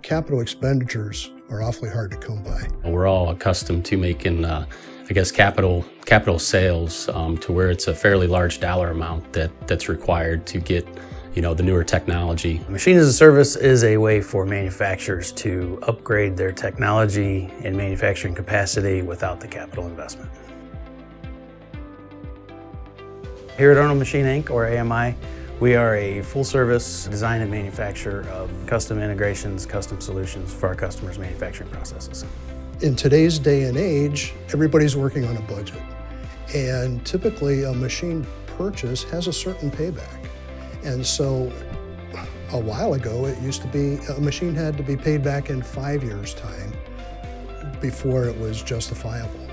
capital expenditures are awfully hard to come by. We're all accustomed to making, capital sales to where it's a fairly large dollar amount that's required to get, the newer technology. Machine as a service is a way for manufacturers to upgrade their technology and manufacturing capacity without the capital investment. Here at Arnold Machine Inc., or AMI, we are a full-service design and manufacturer of custom integrations, custom solutions for our customers' manufacturing processes. In today's day and age, everybody's working on a budget. And typically a machine purchase has a certain payback. And so a while ago, it used to be a machine had to be paid back in 5 years' time before it was justifiable.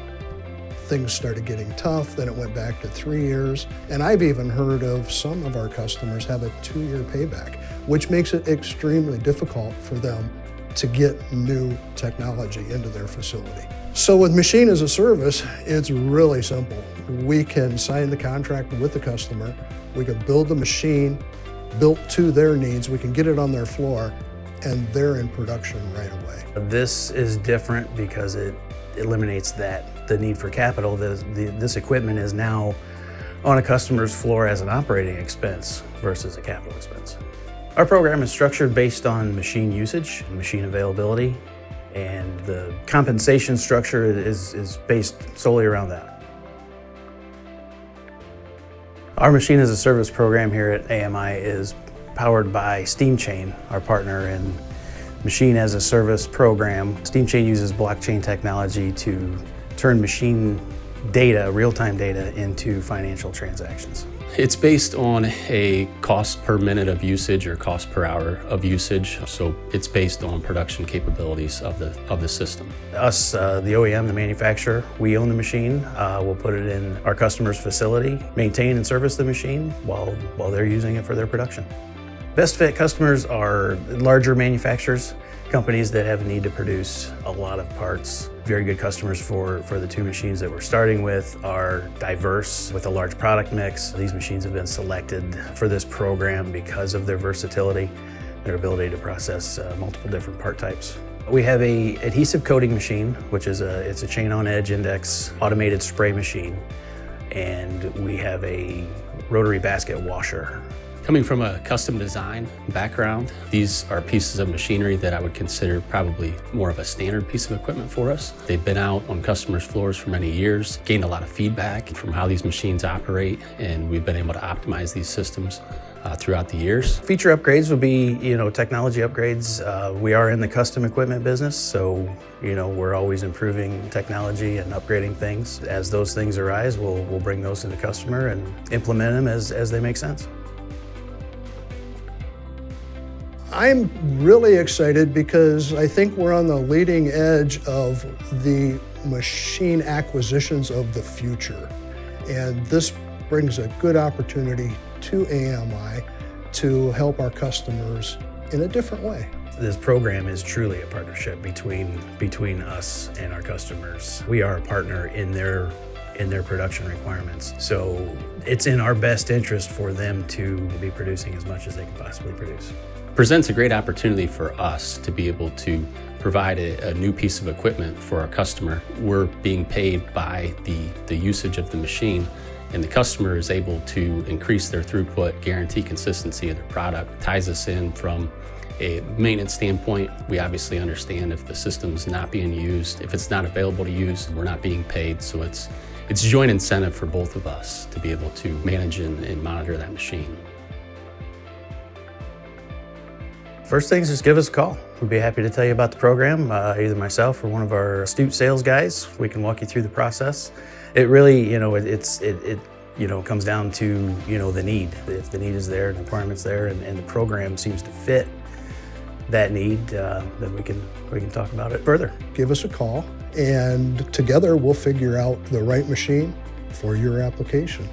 Things started getting tough, then it went back to 3 years. And I've even heard of some of our customers have a 2-year payback, which makes it extremely difficult for them to get new technology into their facility. So with Machine as a Service, it's really simple. We can sign the contract with the customer, we can build the machine built to their needs, we can get it on their floor, and they're in production right away. This is different because it eliminates the need for capital. This equipment is now on a customer's floor as an operating expense versus a capital expense. Our program is structured based on machine usage, machine availability, and the compensation structure is based solely around that. Our Machine as a Service program here at AMI is powered by SteamChain, our partner in Machine as a Service program. SteamChain uses blockchain technology to turn machine data, real-time data, into financial transactions. It's based on a cost per minute of usage or cost per hour of usage. So it's based on production capabilities of the system. Us, the OEM, the manufacturer, we own the machine. We'll put it in our customer's facility, maintain and service the machine while they're using it for their production. Best fit customers are larger manufacturers, companies that have a need to produce a lot of parts. Very good customers for the 2 machines that we're starting with are diverse with a large product mix. These machines have been selected for this program because of their versatility, their ability to process multiple different part types. We have a adhesive coating machine, which is it's a chain on edge index automated spray machine, and we have a rotary basket washer. Coming from a custom design background, these are pieces of machinery that I would consider probably more of a standard piece of equipment for us. They've been out on customers' floors for many years, gained a lot of feedback from how these machines operate, and we've been able to optimize these systems throughout the years. Feature upgrades would be, technology upgrades. We are in the custom equipment business, so, we're always improving technology and upgrading things. As those things arise, we'll bring those to the customer and implement them as they make sense. I'm really excited because I think we're on the leading edge of the machine acquisitions of the future. And this brings a good opportunity to AMI to help our customers in a different way. This program is truly a partnership between us and our customers. We are a partner in their production requirements. So it's in our best interest for them to be producing as much as they can possibly produce. Presents a great opportunity for us to be able to provide a new piece of equipment for our customer. We're being paid by the usage of the machine, and the customer is able to increase their throughput, guarantee consistency of their product. Ties us in from a maintenance standpoint. We obviously understand if the system's not being used, if it's not available to use, we're not being paid. So it's joint incentive for both of us to be able to manage and monitor that machine. First things, just give us a call. We'd be happy to tell you about the program, either myself or one of our astute sales guys. We can walk you through the process. It really, it comes down to, the need. If the need is there, the requirement's there, and the program seems to fit that need, then we can talk about it further. Give us a call, and together we'll figure out the right machine for your application.